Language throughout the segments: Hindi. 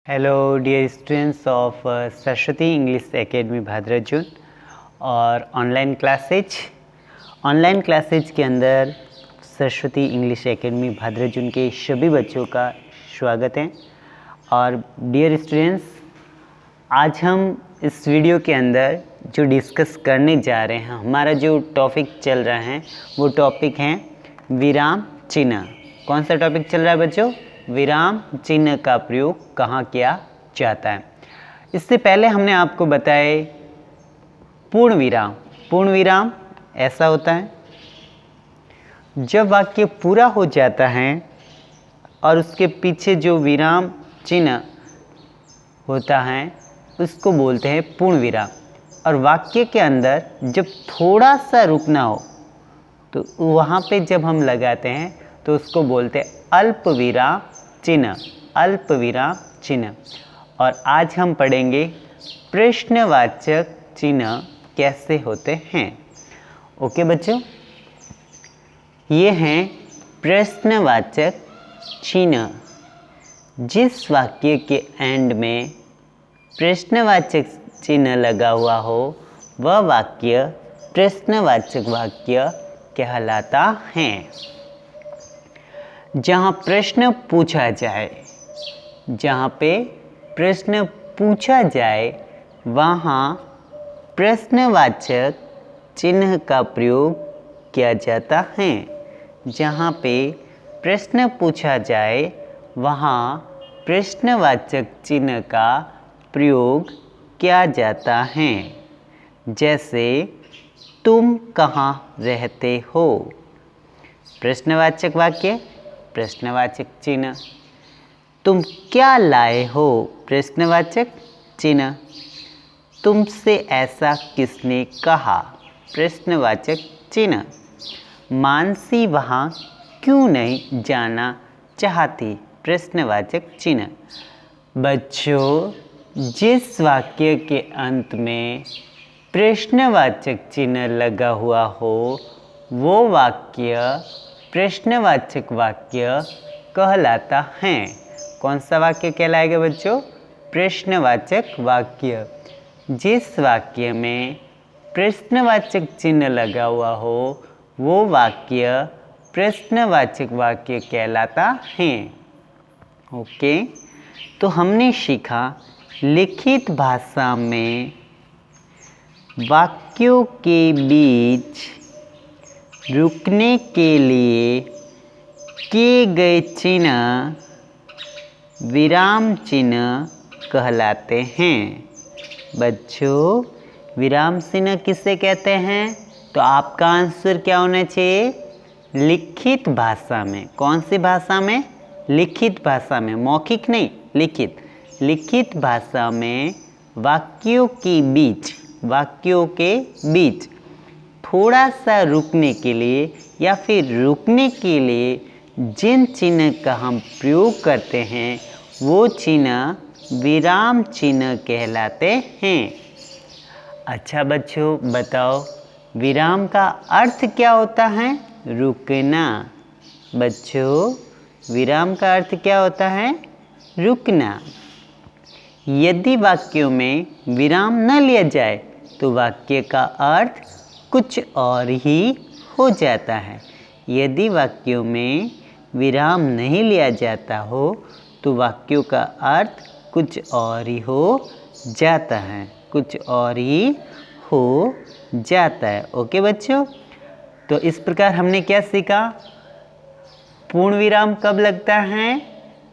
Hello dear students of Saraswati English academy Bhadrajun और ऑनलाइन क्लासेज के अंदर सरस्वती इंग्लिश एकेडमी भाद्रजून के सभी बच्चों का स्वागत है। और डियर स्टूडेंट्स, आज हम इस वीडियो के अंदर जो डिस्कस करने जा रहे हैं, हमारा जो टॉपिक चल रहा है वो टॉपिक है विराम चिन्ह। कौन सा टॉपिक चल रहा है बच्चों? विराम चिन्ह का प्रयोग कहाँ किया जाता है। इससे पहले हमने आपको बताए पूर्ण विराम। पूर्ण विराम ऐसा होता है जब वाक्य पूरा हो जाता है और उसके पीछे जो विराम चिन्ह होता है उसको बोलते हैं पूर्ण विराम। और वाक्य के अंदर जब थोड़ा सा रुकना हो तो वहाँ पे जब हम लगाते हैं तो उसको बोलते हैं अल्प विराम चिन्ह। अल्प विराम चिन्ह। और आज हम पढ़ेंगे प्रश्नवाचक चिन्ह कैसे होते हैं। ओके बच्चों, ये हैं प्रश्नवाचक चिन्ह। जिस वाक्य के एंड में प्रश्नवाचक चिन्ह लगा हुआ हो वह वाक्य प्रश्नवाचक वाक्य कहलाता है। जहाँ प्रश्न पूछा जाए, जहाँ पे प्रश्न पूछा जाए वहाँ प्रश्नवाचक चिन्ह का प्रयोग किया जाता है। जहाँ पे प्रश्न पूछा जाए वहाँ प्रश्नवाचक चिन्ह का प्रयोग किया जाता है। जैसे तुम कहाँ रहते हो? प्रश्नवाचक वाक्य, प्रश्नवाचक चिन्ह। तुम क्या लाए हो? प्रश्नवाचक चिन्ह। तुमसे ऐसा किसने कहा? प्रश्नवाचक चिन्ह। मानसी वहाँ क्यों नहीं जाना चाहती? प्रश्नवाचक चिन्ह। बच्चों, जिस वाक्य के अंत में प्रश्नवाचक चिन्ह लगा हुआ हो वो वाक्य प्रश्नवाचक वाक्य कहलाता है। कौन सा वाक्य कहलाएगा बच्चों? प्रश्नवाचक वाक्य। जिस वाक्य में प्रश्नवाचक चिन्ह लगा हुआ हो वो वाक्य प्रश्नवाचक वाक्य कहलाता है। ओके, तो हमने सीखा लिखित भाषा में वाक्यों के बीच रुकने के लिए किए गए चिन्ह विराम चिन्ह कहलाते हैं। बच्चों, विराम चिन्ह किसे कहते हैं? तो आपका आंसर क्या होना चाहिए? लिखित भाषा में। कौन सी भाषा में? लिखित भाषा में, मौखिक नहीं, लिखित। लिखित भाषा में वाक्यों के बीच थोड़ा सा रुकने के लिए या फिर रुकने के लिए जिन चिन्ह का हम प्रयोग करते हैं वो चिन्ह विराम चिन्ह कहलाते हैं। अच्छा बच्चों, बताओ विराम का अर्थ क्या होता है? रुकना। बच्चों, विराम का अर्थ क्या होता है? रुकना। यदि वाक्यों में विराम न लिया जाए तो वाक्य का अर्थ कुछ और ही हो जाता है। यदि वाक्यों में विराम नहीं लिया जाता हो तो वाक्यों का अर्थ कुछ और ही हो जाता है। कुछ और ही हो जाता है। ओके बच्चों, तो इस प्रकार हमने क्या सीखा? पूर्ण विराम कब लगता है?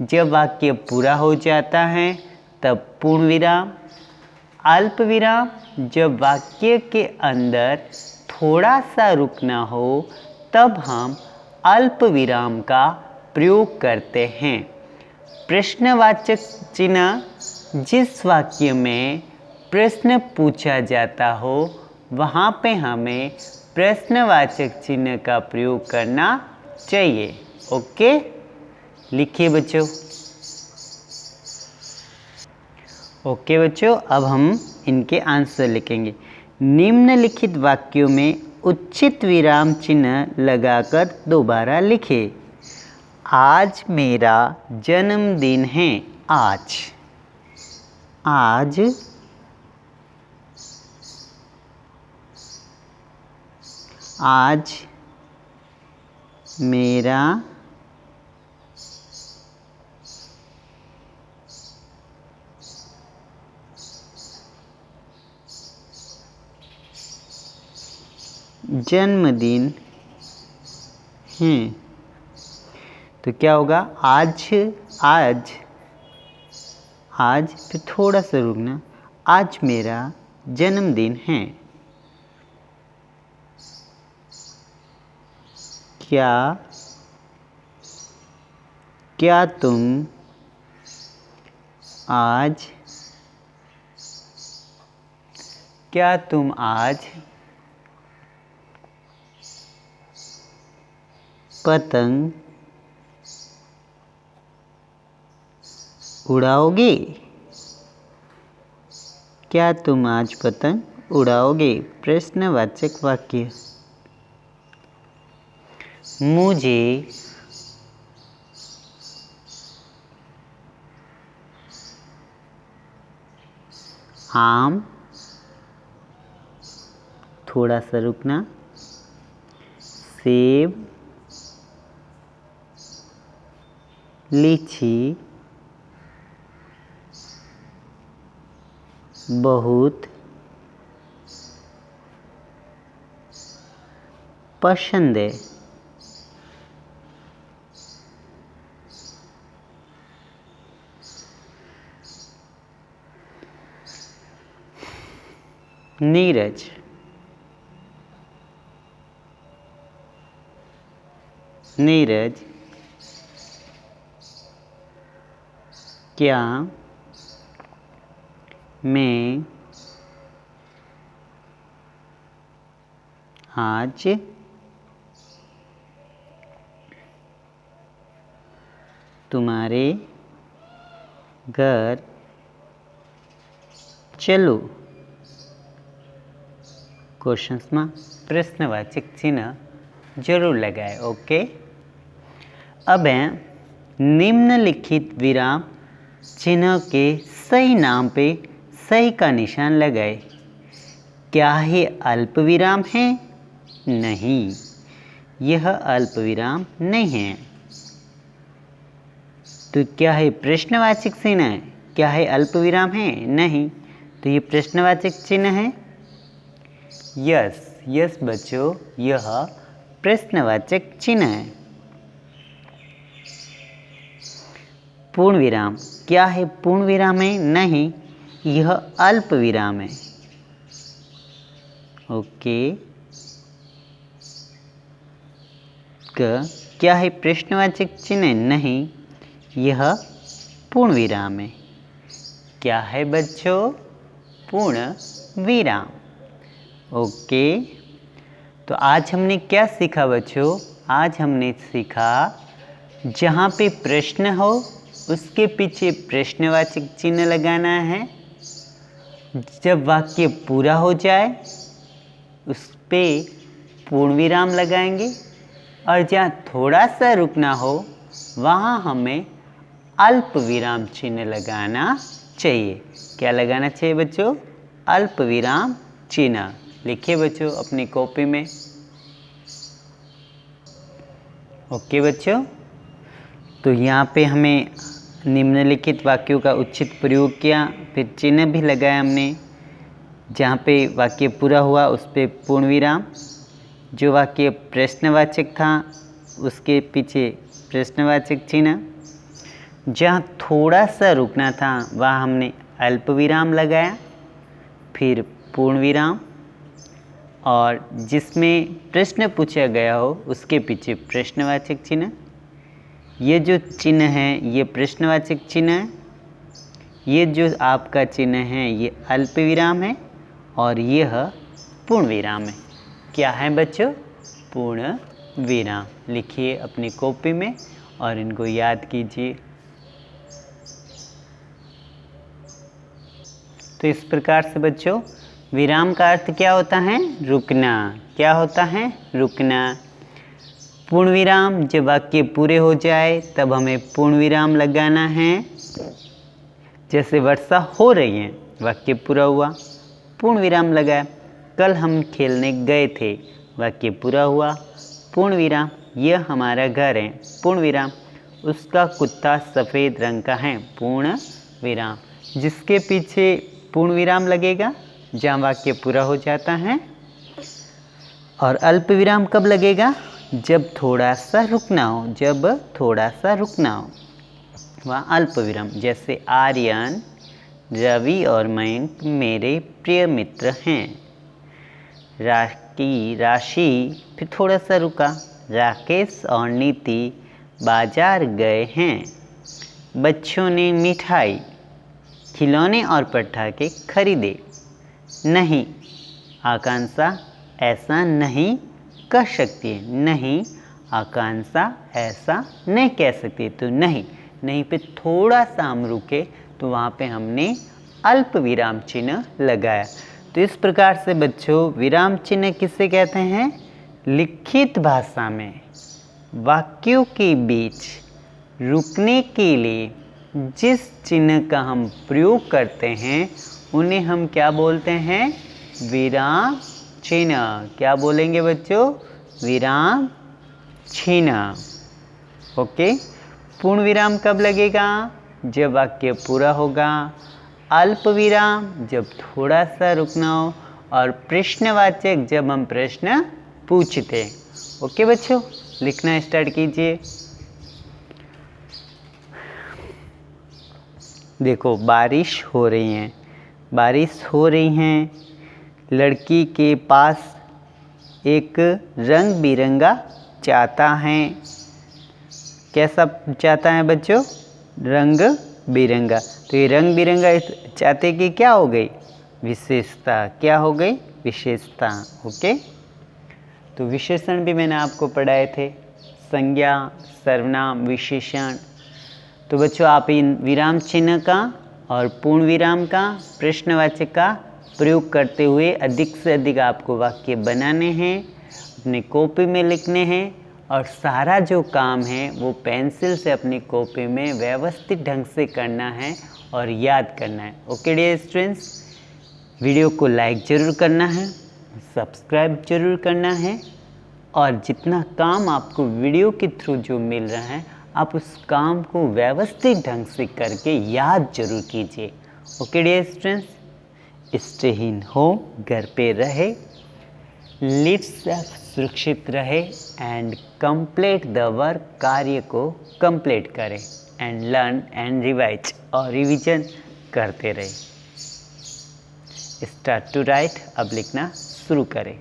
जब वाक्य पूरा हो जाता है तब पूर्ण विराम। अल्प विराम जब वाक्य के अंदर थोड़ा सा रुकना हो तब हम अल्प विराम का प्रयोग करते हैं। प्रश्नवाचक चिन्ह जिस वाक्य में प्रश्न पूछा जाता हो वहाँ पे हमें प्रश्नवाचक चिन्ह का प्रयोग करना चाहिए। ओके, लिखिए बच्चों। ओके बच्चों, अब हम इनके आंसर लिखेंगे। निम्नलिखित वाक्यों में उचित विराम चिन्ह लगाकर दोबारा लिखें। आज मेरा जन्मदिन है। आज आज मेरा जन्मदिन है। तो क्या होगा? आज फिर थोड़ा सा रुकना, आज मेरा जन्मदिन है। क्या तुम आज पतंग उड़ाओगे? क्या तुम आज पतंग उड़ाओगे? प्रश्नवाचक वाक्य। मुझे आम, थोड़ा सा रुकना, सेब, लीची बहुत पसंद है। नीरज क्या मैं आज तुम्हारे घर चलूं? क्वेश्चंस में प्रश्नवाचक चिन्ह जरूर लगाए। ओके, अब निम्नलिखित विराम चिन्ह के सही नाम पे सही का निशान लगाए। क्या ये अल्प विराम है? नहीं, यह अल्प विराम नहीं है। तो क्या है प्रश्नवाचक चिन्ह है? क्या है अल्प विराम है? नहीं, तो ये प्रश्नवाचक चिन्ह है। यस बच्चों, यह प्रश्नवाचक चिन्ह है। पूर्ण विराम, क्या है पूर्ण विराम है? नहीं, यह अल्प विराम है। ओके, क्या है प्रश्नवाचक चिन्ह? नहीं, यह पूर्ण विराम है। क्या है बच्चों? पूर्ण विराम। ओके, तो आज हमने क्या सीखा बच्चों? आज हमने सीखा जहाँ पे प्रश्न हो उसके पीछे प्रश्नवाचक चिन्ह लगाना है। जब वाक्य पूरा हो जाए उस पे पूर्ण विराम लगाएंगे, और जहाँ थोड़ा सा रुकना हो वहाँ हमें अल्प विराम चिन्ह लगाना चाहिए। क्या लगाना चाहिए बच्चों? अल्प विराम चिन्ह। लिखिए बच्चों अपनी कॉपी में। ओके बच्चों, तो यहाँ पे हमें निम्नलिखित वाक्यों का उचित प्रयोग किया, फिर चिन्ह भी लगाया हमने। जहाँ पे वाक्य पूरा हुआ उस पे पूर्ण विराम, जो वाक्य प्रश्नवाचक था उसके पीछे प्रश्नवाचक चिन्ह, जहाँ थोड़ा सा रुकना था वहाँ हमने अल्प विराम लगाया, फिर पूर्ण विराम, और जिसमें प्रश्न पूछा गया हो उसके पीछे प्रश्नवाचक चिन्ह। ये जो चिन्ह है ये प्रश्नवाचक चिन्ह है, ये जो आपका चिन्ह है ये अल्प विराम है, और यह पूर्ण विराम है। क्या है बच्चों? पूर्ण विराम। लिखिए अपनी कॉपी में और इनको याद कीजिए। तो इस प्रकार से बच्चों विराम का अर्थ क्या होता है? रुकना। क्या होता है? रुकना। पूर्ण विराम, जब वाक्य पूरे हो जाए तब हमें पूर्ण विराम लगाना है। जैसे वर्षा हो रही है, वाक्य पूरा हुआ। पूर्ण विराम लगाया, कल हम खेलने गए थे, वाक्य पूरा हुआ। पूर्ण विराम, यह हमारा घर है, पूर्ण विराम। उसका कुत्ता सफ़ेद रंग का है, पूर्ण विराम। जिसके पीछे पूर्ण विराम लगेगा जहाँ वाक्य पूरा हो जाता है। और अल्प विराम कब लगेगा? जब थोड़ा सा रुकना हो, जब थोड़ा सा रुकना हो, वहाँ अल्प विराम। जैसे आर्यन, रवि और मयंक मेरे प्रिय मित्र हैं। राशि, फिर थोड़ा सा रुका, राकेश और नीति बाजार गए हैं। बच्चों ने मिठाई, खिलौने और पटाखे खरीदे। नहीं, आकांक्षा ऐसा नहीं कह सकती है। नहीं, आकांक्षा ऐसा नहीं कह सकती। तो नहीं, नहीं पे थोड़ा सा हम रुके तो वहाँ पे हमने अल्प विराम चिन्ह लगाया। तो इस प्रकार से बच्चों विराम चिन्ह किसे कहते हैं? लिखित भाषा में वाक्यों के बीच रुकने के लिए जिस चिन्ह का हम प्रयोग करते हैं उन्हें हम क्या बोलते हैं? विराम चिन्ह। क्या बोलेंगे बच्चों? विराम चिन्ह। ओके। पूर्ण विराम कब लगेगा? जब वाक्य पूरा होगा। अल्प विराम जब थोड़ा सा रुकना हो। और प्रश्नवाचक जब हम प्रश्न पूछते। ओके बच्चों, लिखना स्टार्ट कीजिए। देखो, बारिश हो रही है, बारिश हो रही है। लड़की के पास एक रंग बिरंगा चाहता है। कैसा चाहता है बच्चों? रंग बिरंगा। तो ये रंग बिरंगा चाहते की क्या हो गई? विशेषता। क्या हो गई? विशेषता। ओके। तो विशेषण भी मैंने आपको पढ़ाए थे, संज्ञा, सर्वनाम, विशेषण। तो बच्चों आप इन विराम चिन्ह का और पूर्ण विराम का, प्रश्नवाचक का प्रयोग करते हुए अधिक से अधिक आपको वाक्य बनाने हैं, अपने कॉपी में लिखने हैं। और सारा जो काम है वो पेंसिल से अपनी कॉपी में व्यवस्थित ढंग से करना है और याद करना है। ओके डियर स्टूडेंट्स, वीडियो को लाइक ज़रूर करना है, सब्सक्राइब जरूर करना है। और जितना काम आपको वीडियो के थ्रू जो मिल रहा है, आप उस काम को व्यवस्थित ढंग से करके याद जरूर कीजिए। Okay dear students, stay in home, घर पे रहे, लिव सेफ, सुरक्षित रहे एंड कंप्लीट द वर्क, कार्य को कंप्लीट करें एंड लर्न एंड रिवाइज और रिवीजन करते रहे। स्टार्ट टू राइट, अब लिखना शुरू करें।